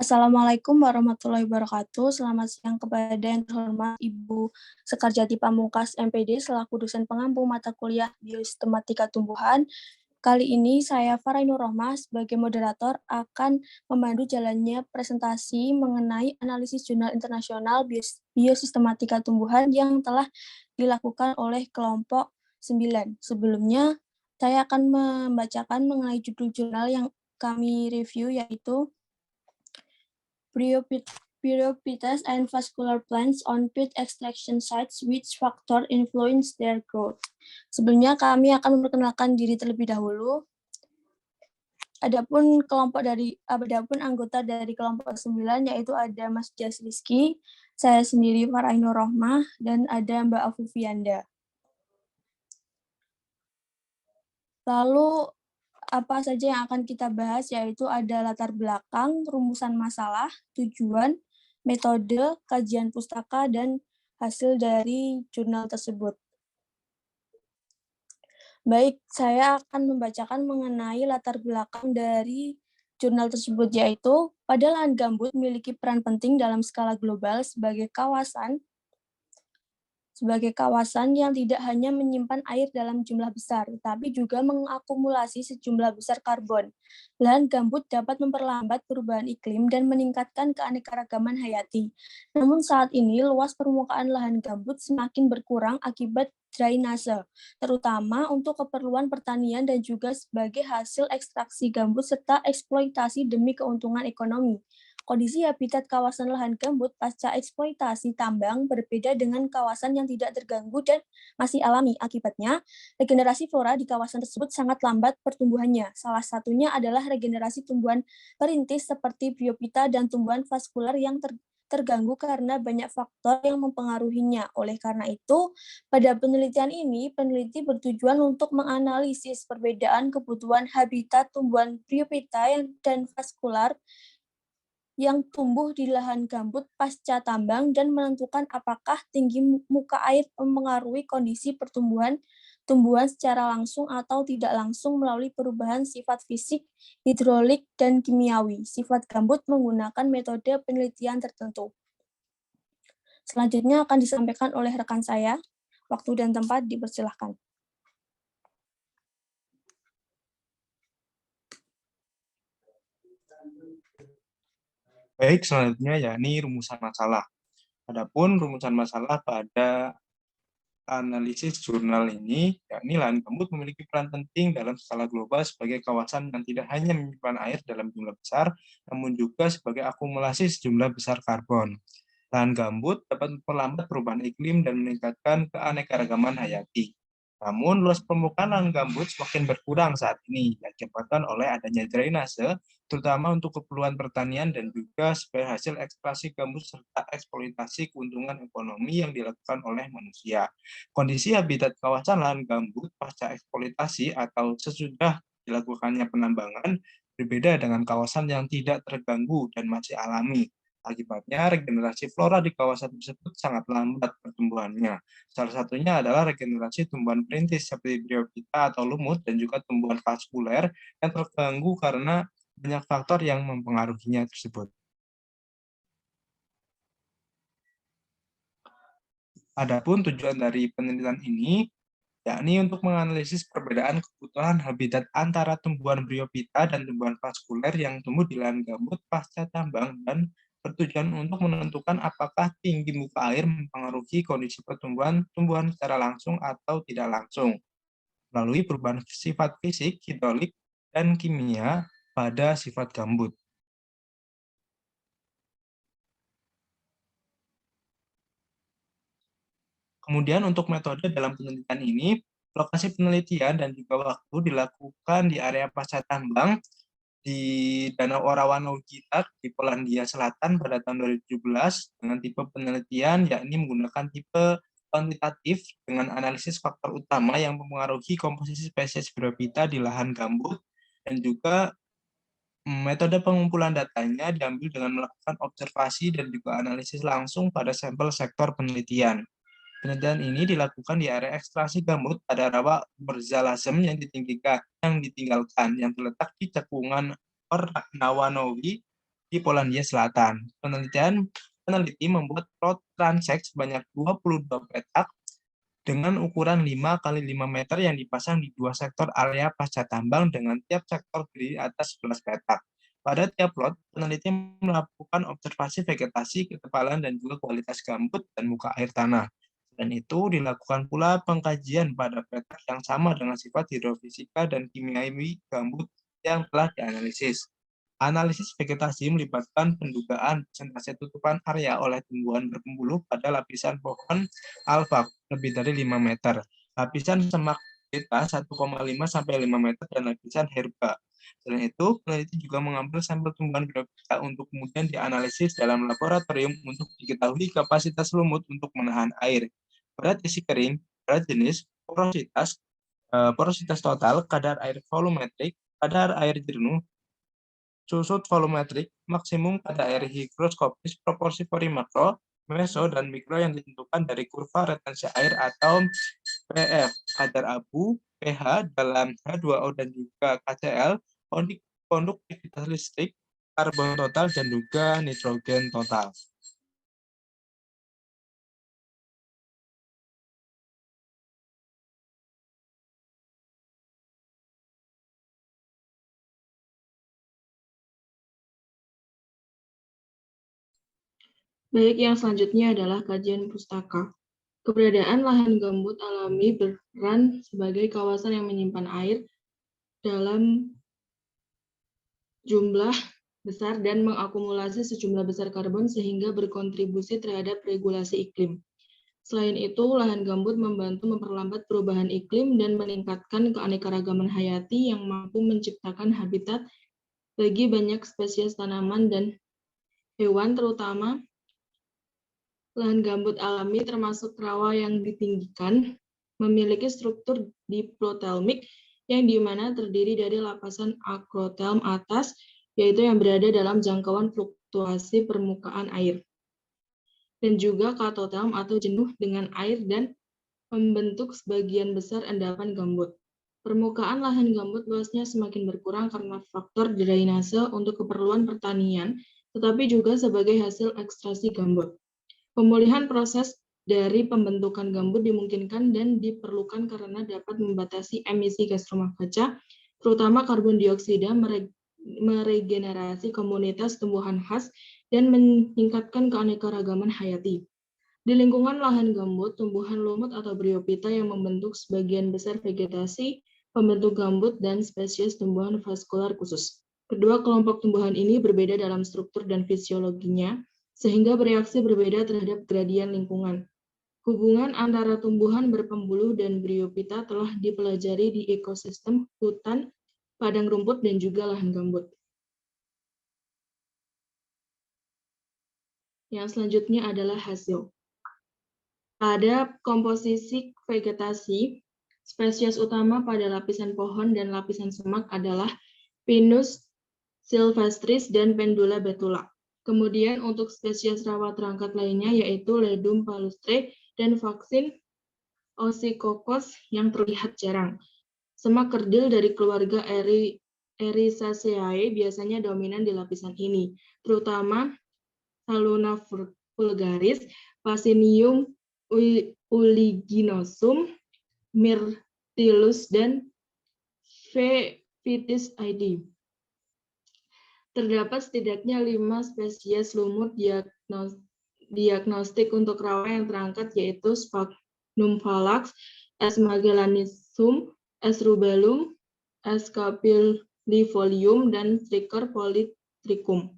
Assalamualaikum warahmatullahi wabarakatuh. Selamat siang kepada yang terhormat Ibu Sekarjati Pamungkas MPD selaku dosen pengampu mata kuliah Biosistematika Tumbuhan. Kali ini saya Farainur Rohmah sebagai moderator akan memandu jalannya presentasi mengenai analisis jurnal internasional biosistematika tumbuhan yang telah dilakukan oleh kelompok 9. Sebelumnya, saya akan membacakan mengenai judul jurnal yang kami review, yaitu Bryophytes and vascular plants on peat extraction sites, which factor influence their growth. Sebelumnya kami akan memperkenalkan diri terlebih dahulu. Adapun anggota dari kelompok 9 yaitu ada Mas Jas Rizky, saya sendiri Farainur Rohmah, dan ada Mbak Afufianda. Lalu apa saja yang akan kita bahas, yaitu ada latar belakang, rumusan masalah, tujuan, metode, kajian pustaka, dan hasil dari jurnal tersebut. Baik, saya akan membacakan mengenai latar belakang dari jurnal tersebut, yaitu pada lahan gambut memiliki peran penting dalam skala global sebagai kawasan yang tidak hanya menyimpan air dalam jumlah besar, tetapi juga mengakumulasi sejumlah besar karbon. Lahan gambut dapat memperlambat perubahan iklim dan meningkatkan keanekaragaman hayati. Namun saat ini, luas permukaan lahan gambut semakin berkurang akibat drainase, terutama untuk keperluan pertanian dan juga sebagai hasil ekstraksi gambut serta eksploitasi demi keuntungan ekonomi. Kondisi habitat kawasan lahan gambut pasca eksploitasi tambang berbeda dengan kawasan yang tidak terganggu dan masih alami. Akibatnya, regenerasi flora di kawasan tersebut sangat lambat pertumbuhannya. Salah satunya adalah regenerasi tumbuhan perintis seperti biopita dan tumbuhan vaskular yang terganggu karena banyak faktor yang mempengaruhinya. Oleh karena itu, pada penelitian ini, peneliti bertujuan untuk menganalisis perbedaan kebutuhan habitat tumbuhan biopita dan vaskular yang tumbuh di lahan gambut pasca tambang dan menentukan apakah tinggi muka air mempengaruhi kondisi pertumbuhan tumbuhan secara langsung atau tidak langsung melalui perubahan sifat fisik, hidrolik, dan kimiawi. Sifat gambut menggunakan metode penelitian tertentu. Selanjutnya akan disampaikan oleh rekan saya. Waktu dan tempat dipersilahkan. Baik, selanjutnya yakni rumusan masalah. Adapun rumusan masalah pada analisis jurnal ini, yakni lahan gambut memiliki peran penting dalam skala global sebagai kawasan yang tidak hanya menyimpan air dalam jumlah besar, namun juga sebagai akumulasi sejumlah besar karbon. Lahan gambut dapat memperlambat perubahan iklim dan meningkatkan keanekaragaman hayati. Namun, luas permukaan lahan gambut semakin berkurang saat ini, diakibatkan oleh adanya drainase, terutama untuk keperluan pertanian dan juga sebagai hasil ekstraksi gambut serta eksploitasi keuntungan ekonomi yang dilakukan oleh manusia. Kondisi habitat kawasan lahan gambut pasca eksploitasi atau sesudah dilakukannya penambangan berbeda dengan kawasan yang tidak terganggu dan masih alami. Akibatnya, regenerasi flora di kawasan tersebut sangat lambat pertumbuhannya. Salah satunya adalah regenerasi tumbuhan perintis seperti bryophyta atau lumut dan juga tumbuhan vaskuler yang terganggu karena banyak faktor yang mempengaruhinya tersebut. Adapun tujuan dari penelitian ini yakni untuk menganalisis perbedaan kebutuhan habitat antara tumbuhan bryophyta dan tumbuhan vaskuler yang tumbuh di lahan gambut pasca tambang dan bertujuan untuk menentukan apakah tinggi muka air mempengaruhi kondisi pertumbuhan tumbuhan secara langsung atau tidak langsung melalui perubahan sifat fisik, hidrolik, dan kimia pada sifat gambut. Kemudian untuk metode dalam penelitian ini, lokasi penelitian dan juga waktu dilakukan di area pasca tambang di Danau Orawana Gitat di Polandia Selatan pada tahun 2017 dengan tipe penelitian yakni menggunakan tipe kuantitatif dengan analisis faktor utama yang mempengaruhi komposisi spesies bryophyta di lahan gambut dan juga metode pengumpulan datanya diambil dengan melakukan observasi dan juga analisis langsung pada sampel sektor penelitian. Penelitian ini dilakukan di area ekstraksi gambut pada rawa Berzalazem yang ditinggalkan yang terletak di cekungan Ornawanowi di Polandia Selatan. Peneliti membuat plot transek sebanyak 22 petak dengan ukuran 5 kali 5 meter yang dipasang di 2 sektor area pasca tambang dengan tiap sektor terdiri atas 11 petak. Pada tiap plot, peneliti melakukan observasi vegetasi, ketebalan, dan juga kualitas gambut dan muka air tanah. Dan itu dilakukan pula pengkajian pada petak yang sama dengan sifat hidrofisika dan kimiawi gambut yang telah dianalisis. Analisis vegetasi melibatkan pendugaan persentase tutupan area oleh tumbuhan berpembuluh pada lapisan pohon alfak lebih dari 5 meter, lapisan semak beta 1,5 sampai 5 meter, dan lapisan herba. Selain itu, peneliti juga mengambil sampel tumbuhan bryophyta untuk kemudian dianalisis dalam laboratorium untuk diketahui kapasitas lumut untuk menahan air, berat isi kering, berat jenis, porositas total, kadar air volumetrik, kadar air jenuh, susut volumetrik, maksimum kadar air higroskopis, proporsi pori makro, meso, dan mikro yang ditentukan dari kurva retensi air atau PF, kadar abu, pH dalam H2O dan juga KCl, konduktivitas listrik, karbon total, dan juga nitrogen total. Baik, yang selanjutnya adalah kajian pustaka. Keberadaan lahan gambut alami berperan sebagai kawasan yang menyimpan air dalam jumlah besar dan mengakumulasi sejumlah besar karbon sehingga berkontribusi terhadap regulasi iklim. Selain itu, lahan gambut membantu memperlambat perubahan iklim dan meningkatkan keanekaragaman hayati yang mampu menciptakan habitat bagi banyak spesies tanaman dan hewan, terutama lahan gambut alami termasuk rawa yang ditinggikan, memiliki struktur diplotelmik yang dimana terdiri dari lapisan akrotelm atas, yaitu yang berada dalam jangkauan fluktuasi permukaan air, dan juga katotelm atau jenuh dengan air dan membentuk sebagian besar endapan gambut. Permukaan lahan gambut luasnya semakin berkurang karena faktor drainase untuk keperluan pertanian, tetapi juga sebagai hasil ekstraksi gambut. Pemulihan proses dari pembentukan gambut dimungkinkan dan diperlukan karena dapat membatasi emisi gas rumah kaca, terutama karbon dioksida, meregenerasi komunitas tumbuhan khas, dan meningkatkan keanekaragaman hayati. Di lingkungan lahan gambut, tumbuhan lumut atau bryophyta yang membentuk sebagian besar vegetasi, pembentuk gambut, dan spesies tumbuhan vaskular khusus. Kedua kelompok tumbuhan ini berbeda dalam struktur dan fisiologinya, sehingga bereaksi berbeda terhadap gradien lingkungan. Hubungan antara tumbuhan berpembuluh dan bryophyta telah dipelajari di ekosistem hutan, padang rumput, dan juga lahan gambut. Yang selanjutnya adalah hasil. Pada komposisi vegetasi, spesies utama pada lapisan pohon dan lapisan semak adalah Pinus sylvestris dan Pendula betula. Kemudian untuk spesies rawa terangkat lainnya yaitu Ledum palustre dan vaksin Oxycoccus yang terlihat jarang. Semak kerdil dari keluarga Erisaceae biasanya dominan di lapisan ini, terutama Saluna vulgaris, Pacinium uliginosum, Myrtillus, dan V. vitis id. Terdapat setidaknya 5 spesies lumut diagnostik untuk rawa yang terangkat, yaitu Sphagnum phallax, S. magellanisum, S. rubellum, S. capillifolium, dan Trichor polytrichum.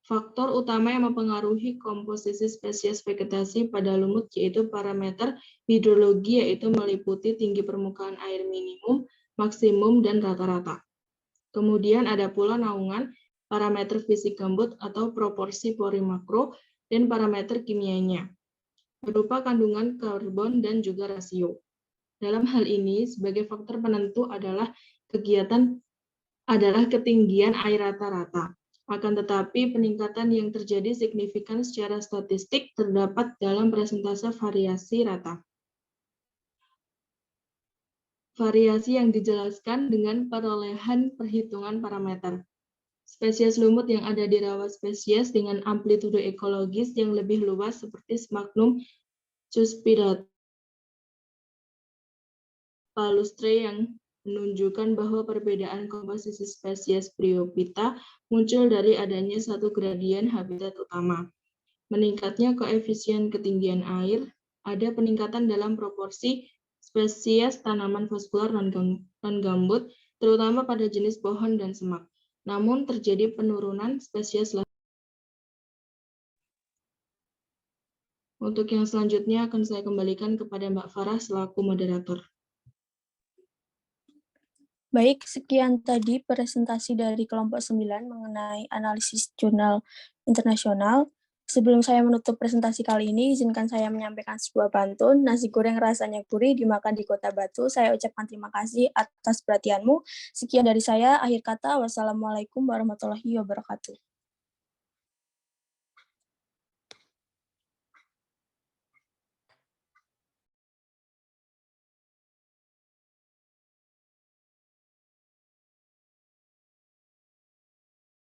Faktor utama yang mempengaruhi komposisi spesies vegetasi pada lumut yaitu parameter hidrologi, yaitu meliputi tinggi permukaan air minimum, maksimum, dan rata-rata. Kemudian ada pula naungan parameter fisik gambut atau proporsi pori makro, dan parameter kimianya, berupa kandungan karbon dan juga rasio. Dalam hal ini, sebagai faktor penentu adalah ketinggian air rata-rata. Akan tetapi, peningkatan yang terjadi signifikan secara statistik terdapat dalam persentase variasi rata. Variasi yang dijelaskan dengan perolehan perhitungan parameter. spesies lumut yang ada di rawa spesies dengan amplitudo ekologis yang lebih luas seperti Sphagnum cuspidata palustre yang menunjukkan bahwa perbedaan komposisi spesies Bryophyta muncul dari adanya satu gradien habitat utama. Meningkatnya koefisien ketinggian air, ada peningkatan dalam proporsi spesies tanaman vaskular non-gambut, terutama pada jenis pohon dan semak. Namun terjadi penurunan spesies lain. Untuk yang selanjutnya akan saya kembalikan kepada Mbak Farah selaku moderator. Baik, sekian tadi presentasi dari kelompok 9 mengenai analisis jurnal internasional. Sebelum saya menutup presentasi kali ini, izinkan saya menyampaikan sebuah pantun. Nasi goreng rasanya gurih dimakan di Kota Batu. Saya ucapkan terima kasih atas perhatianmu. Sekian dari saya, akhir kata, wassalamualaikum warahmatullahi wabarakatuh.